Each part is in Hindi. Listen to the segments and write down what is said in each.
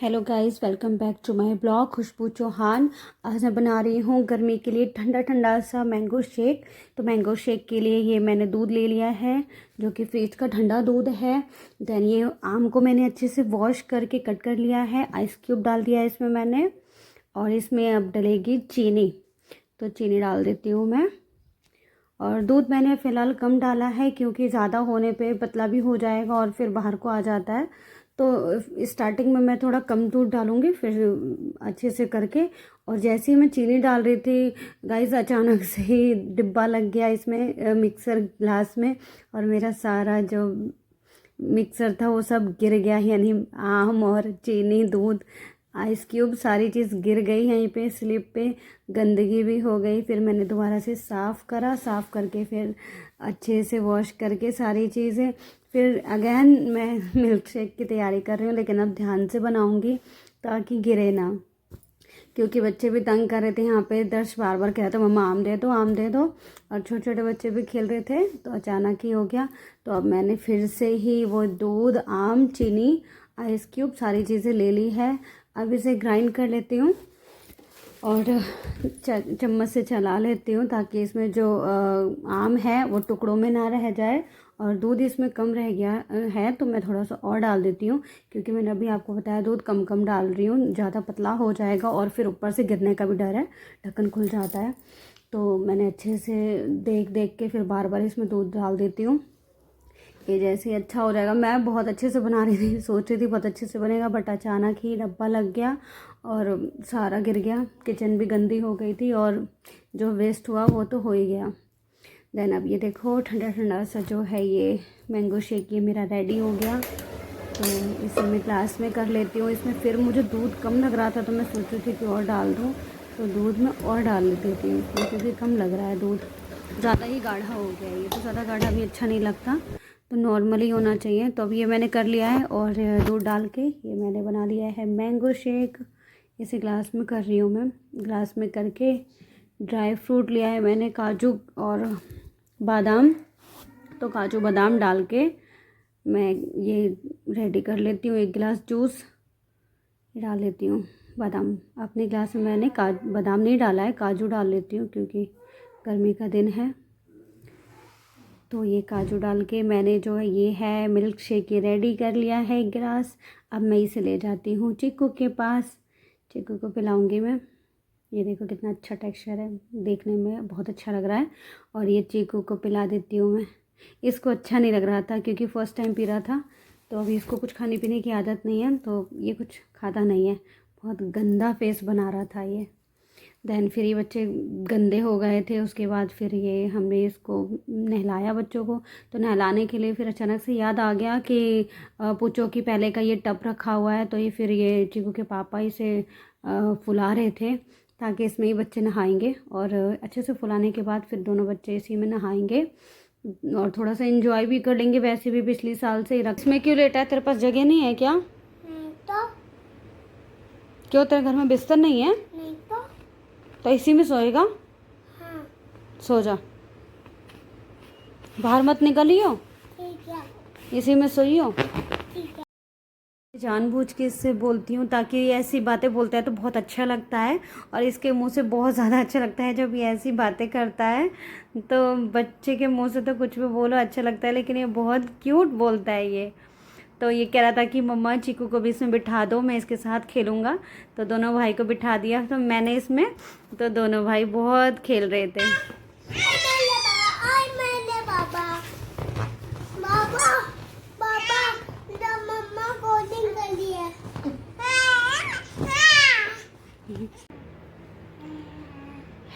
Hello guys, welcome back to my blog Khushboo Chauhan. आज मैं बना रही हूँ गर्मी के लिए ठंडा ठंडा सा मैंगो शेक। तो मैंगो शेक के लिए ये मैंने दूध ले लिया है, जो कि फ्रिज का ठंडा दूध है। देन ये आम को मैंने अच्छे से वॉश करके कट कर लिया है। आइस क्यूब डाल दिया है इसमें मैंने, और इसमें अब डलेगी चीनी। तो चीनी डाल देती हूँ मैं। और दूध मैंने फ़िलहाल कम डाला है, क्योंकि ज़्यादा होने पे पतला भी हो जाएगा और फिर बाहर को आ जाता है। तो स्टार्टिंग में मैं थोड़ा कम दूध डालूँगी, फिर अच्छे से करके। और जैसे ही मैं चीनी डाल रही थी गाइस, अचानक से ही डिब्बा लग गया इसमें मिक्सर ग्लास में, और मेरा सारा जो मिक्सर था वो सब गिर गया। यानी आम और चीनी, दूध, आइस क्यूब, सारी चीज़ गिर गई यहीं पे स्लिप पे। गंदगी भी हो गई। फिर मैंने दोबारा से साफ़ करा, साफ़ करके फिर अच्छे से वॉश करके सारी चीज़ें फिर अगेन मैं मिल्क शेक की तैयारी कर रही हूँ। लेकिन अब ध्यान से बनाऊँगी ताकि गिरे ना, क्योंकि बच्चे भी तंग कर रहे थे। यहाँ पे दर्श बार बार कह रहा था मम्मा आम दे दो, आम दे दो। और छोटे छोटे बच्चे भी खेल रहे थे, तो अचानक ही हो गया। तो अब मैंने फिर से ही वो दूध, आम, चीनी, आइस क्यूब सारी चीज़ें ले ली है। अब इसे ग्राइंड कर लेती हूँ और चम्मच से चला लेती हूँ, ताकि इसमें जो आम है वो टुकड़ों में ना रह जाए। और दूध इसमें कम रह गया है, तो मैं थोड़ा सा और डाल देती हूँ, क्योंकि मैंने अभी आपको बताया दूध कम कम डाल रही हूँ, ज़्यादा पतला हो जाएगा और फिर ऊपर से गिरने का भी डर है, ढक्कन खुल जाता है। तो मैंने अच्छे से देख देख के फिर बार बार इसमें दूध डाल देती हूँ। ये जैसे ही अच्छा हो जाएगा, मैं बहुत अच्छे से बना रही थी, सोच रही थी बहुत अच्छे से बनेगा, बट अचानक ही डब्बा लग गया और सारा गिर गया। किचन भी गंदी हो गई थी और जो वेस्ट हुआ वो तो हो ही गया। देन अब ये देखो ठंडा ठंडा सा जो है ये मैंगो शेक ये मेरा रेडी हो गया। तो इसे मैं ग्लास में कर लेती हूँ। इसमें फिर मुझे दूध कम लग रहा था, तो मैं सोच रही थी कि और डाल दूँ, तो दूध में और डाल लेती थी इसमें, क्योंकि कम लग रहा है दूध, ज़्यादा ही गाढ़ा हो गया है ये। तो ज़्यादा गाढ़ा भी अच्छा नहीं लगता, तो नॉर्मली होना चाहिए। तो अब ये मैंने कर लिया है, और दूध डाल के ये मैंने बना लिया है मैंगो शेक। इसे ग्लास में कर रही हूँ मैं। ग्लास में करके ड्राई फ्रूट लिया है मैंने, काजू और बादाम। तो काजू बादाम डाल के मैं ये रेडी कर लेती हूँ। एक गिलास जूस डाल लेती हूँ। बादाम अपने ग्लास में मैंने बादाम नहीं डाला है, काजू डाल लेती हूँ, क्योंकि गर्मी का दिन है। तो ये काजू डाल के मैंने जो है ये है मिल्क शेक ये रेडी कर लिया है एक गिलास। अब मैं इसे ले जाती हूँ चीकू के पास, चीकू को पिलाऊंगी मैं। ये देखो कितना अच्छा टेक्सचर है, देखने में बहुत अच्छा लग रहा है। और ये चीकू को पिला देती हूँ मैं। इसको अच्छा नहीं लग रहा था, क्योंकि फ़र्स्ट टाइम पी रहा था, तो अभी इसको कुछ खाने पीने की आदत नहीं है, तो ये कुछ खाता नहीं है। बहुत गंदा फेस बना रहा था ये। देन फिर ये बच्चे गंदे हो गए थे, उसके बाद फिर ये हमने इसको नहलाया बच्चों को। तो नहलाने के लिए फिर अचानक से याद आ गया कि पूछो कि पहले का ये टब रखा हुआ है। तो ये फिर ये चीकू के पापा इसे फुला रहे थे, ताकि इसमें ही बच्चे नहाएंगे। और अच्छे से फुलाने के बाद फिर दोनों बच्चे इसी में नहाएंगे और थोड़ा सा एंजॉय भी कर लेंगे। वैसे भी पिछली साल से ही रख। इसमें क्यों लेटा है, तेरे पास जगह नहीं है क्या? तो क्यों, तेरे घर में बिस्तर नहीं है? नहीं तो इसी में सोएगा? हाँ सो जा, बाहर मत निकलियो, ठीक है इसी में सोइयो। ठीक है। जानबूझ के इससे बोलती हूँ, ताकि ये ऐसी बातें बोलता है तो बहुत अच्छा लगता है, और इसके मुंह से बहुत ज़्यादा अच्छा लगता है जब ये ऐसी बातें करता है। तो बच्चे के मुंह से तो कुछ भी बोलो अच्छा लगता है, लेकिन ये बहुत क्यूट बोलता है ये। तो ये कह रहा था कि मम्मा चीकू को भी इसमें बिठा दो, मैं इसके साथ खेलूँगा। तो दोनों भाई को बिठा दिया तो मैंने इसमें, तो दोनों भाई बहुत खेल रहे थे। मैंने बाबा बाबा बाबा जब मम्मा कोडिंग कर ली है।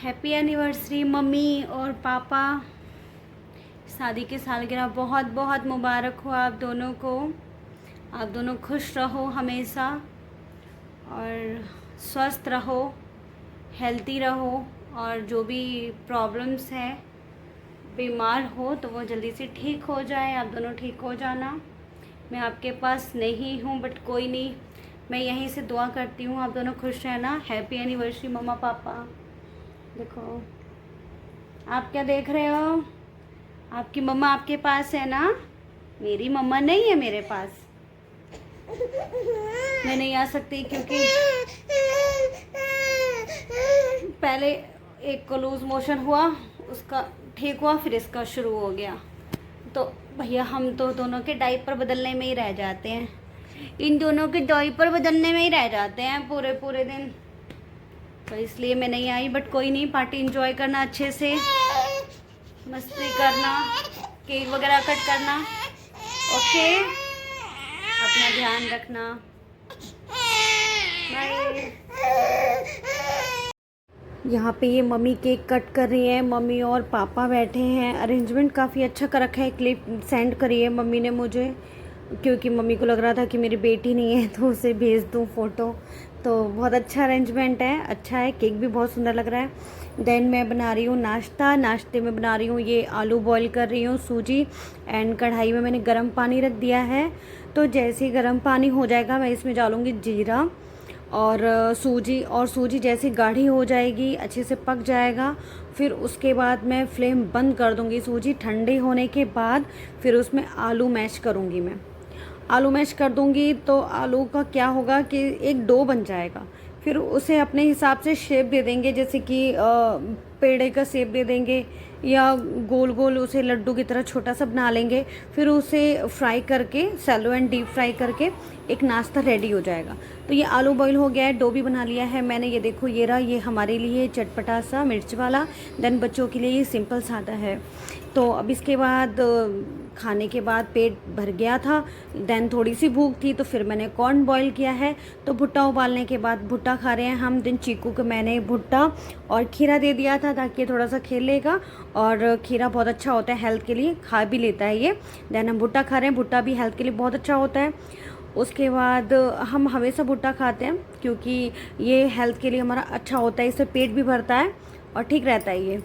हैप्पी एनिवर्सरी मम्मी और पापा, शादी की सालगिरह बहुत बहुत मुबारक हो आप दोनों को। आप दोनों खुश रहो हमेशा, और स्वस्थ रहो, हेल्दी रहो, और जो भी प्रॉब्लम्स है, बीमार हो तो वो जल्दी से ठीक हो जाए। आप दोनों ठीक हो जाना। मैं आपके पास नहीं हूँ, बट कोई नहीं, मैं यहीं से दुआ करती हूँ आप दोनों खुश रहना। हैप्पी एनिवर्सरी मम्मा पापा। देखो आप क्या देख रहे हो, आपकी मम्मा आपके पास है ना? मेरी मम्मा नहीं है मेरे पास। मैं नहीं आ सकती क्योंकि पहले एक को लूज मोशन हुआ, उसका ठीक हुआ, फिर इसका शुरू हो गया। तो भैया हम तो दोनों के डायपर बदलने में ही रह जाते हैं, इन दोनों के डायपर बदलने में ही रह जाते हैं पूरे पूरे दिन। तो इसलिए मैं नहीं आई, बट कोई नहीं, पार्टी एंजॉय करना, अच्छे से मस्ती करना, केक वगैरह कट करना। ओके, अपना ध्यान रखना। बाय। यहाँ पे ये मम्मी केक कट कर रही है, मम्मी और पापा बैठे हैं। अरेंजमेंट काफ़ी अच्छा कर रखा है। क्लिप सेंड करी है मम्मी ने मुझे, क्योंकि मम्मी को लग रहा था कि मेरी बेटी नहीं है तो उसे भेज दूँ फ़ोटो। तो बहुत अच्छा अरेंजमेंट है, अच्छा है। केक भी बहुत सुंदर लग रहा है। देन मैं बना रही हूँ नाश्ता। नाश्ते में बना रही हूँ ये आलू बॉईल कर रही हूँ, सूजी, एंड कढ़ाई में मैंने गर्म पानी रख दिया है। तो जैसे ही गर्म पानी हो जाएगा मैं इसमें डालूँगी जीरा और सूजी जैसे गाढ़ी हो जाएगी, अच्छे से पक जाएगा, फिर उसके बाद मैं फ्लेम बंद कर दूँगी। सूजी ठंडे होने के बाद फिर उसमें आलू मैश करूँगी। मैं आलू मैश कर दूँगी तो आलू का क्या होगा कि एक डो बन जाएगा। फिर उसे अपने हिसाब से शेप दे देंगे, जैसे कि पेड़े का शेप दे देंगे या गोल गोल उसे लड्डू की तरह छोटा सा बना लेंगे। फिर उसे फ्राई करके, सैलो एंड डीप फ्राई करके एक नाश्ता रेडी हो जाएगा। तो ये आलू बॉईल हो गया है, डो भी बना लिया है मैंने। ये देखो, ये रहा, ये हमारे लिए चटपटा सा मिर्च वाला। देन बच्चों के लिए ये सिंपल सादा है। तो अब इसके बाद खाने के बाद पेट भर गया था, देन थोड़ी सी भूख थी तो फिर मैंने कॉर्न बॉईल किया है। तो भुट्टा उबालने के बाद भुट्टा खा रहे हैं हम। दिन चीकू को मैंने भुट्टा और खीरा दे दिया था ताकि ये थोड़ा सा खेलेगा, और खीरा बहुत अच्छा होता है हेल्थ के लिए, खा भी लेता है ये। देन हम भुट्टा खा रहे हैं, भुट्टा भी हेल्थ के लिए बहुत अच्छा होता है। उसके बाद हम हमेशा भुट्टा खाते हैं क्योंकि ये हेल्थ के लिए हमारा अच्छा होता है, इससे पेट भी भरता है और ठीक रहता है ये।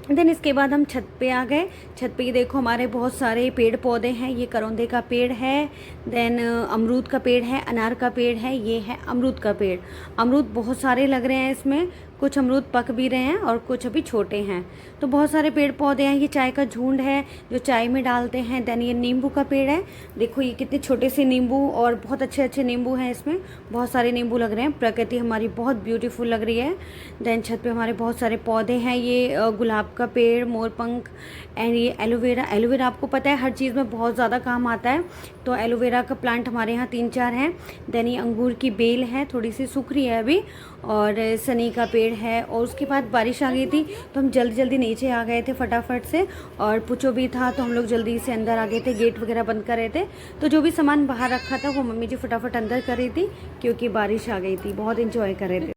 देन इसके बाद हम छत पे आ गए। छत पे ये देखो हमारे बहुत सारे पेड़ पौधे हैं। ये करौंदे का पेड़ है, देन अमरूद का पेड़ है, अनार का पेड़ है, ये है अमरूद का पेड़। अमरूद बहुत सारे लग रहे हैं इसमें, कुछ अमरूद पक भी रहे हैं और कुछ अभी छोटे हैं। तो बहुत सारे पेड़ पौधे हैं। ये चाय का झुंड है जो चाय में डालते हैं। देन ये नींबू का पेड़ है, देखो ये कितने छोटे से नींबू और बहुत अच्छे अच्छे नींबू हैं इसमें, बहुत सारे नींबू लग रहे हैं। प्रकृति हमारी बहुत ब्यूटीफुल लग रही है। देन छत पे हमारे बहुत सारे पौधे हैं। ये गुलाब का पेड़, मोरपंख, एंड ये एलोवेरा। एलोवेरा आपको पता है हर चीज़ में बहुत ज़्यादा काम आता है, तो एलोवेरा का प्लांट हमारे यहाँ 3-4 हैं। देन ये अंगूर की बेल है, थोड़ी सी सूख रही है अभी, और सनी का पेड़ है। और उसके बाद बारिश आ गई थी तो हम जल्दी जल्दी नीचे आ गए थे फटाफट से, और पुचो भी था तो हम लोग जल्दी से अंदर आ गए थे, गेट वगैरह बंद कर रहे थे। तो जो भी सामान बाहर रखा था वो मम्मी जी फटाफट अंदर कर रही थी क्योंकि बारिश आ गई थी। बहुत इंजॉय कर रहे थे।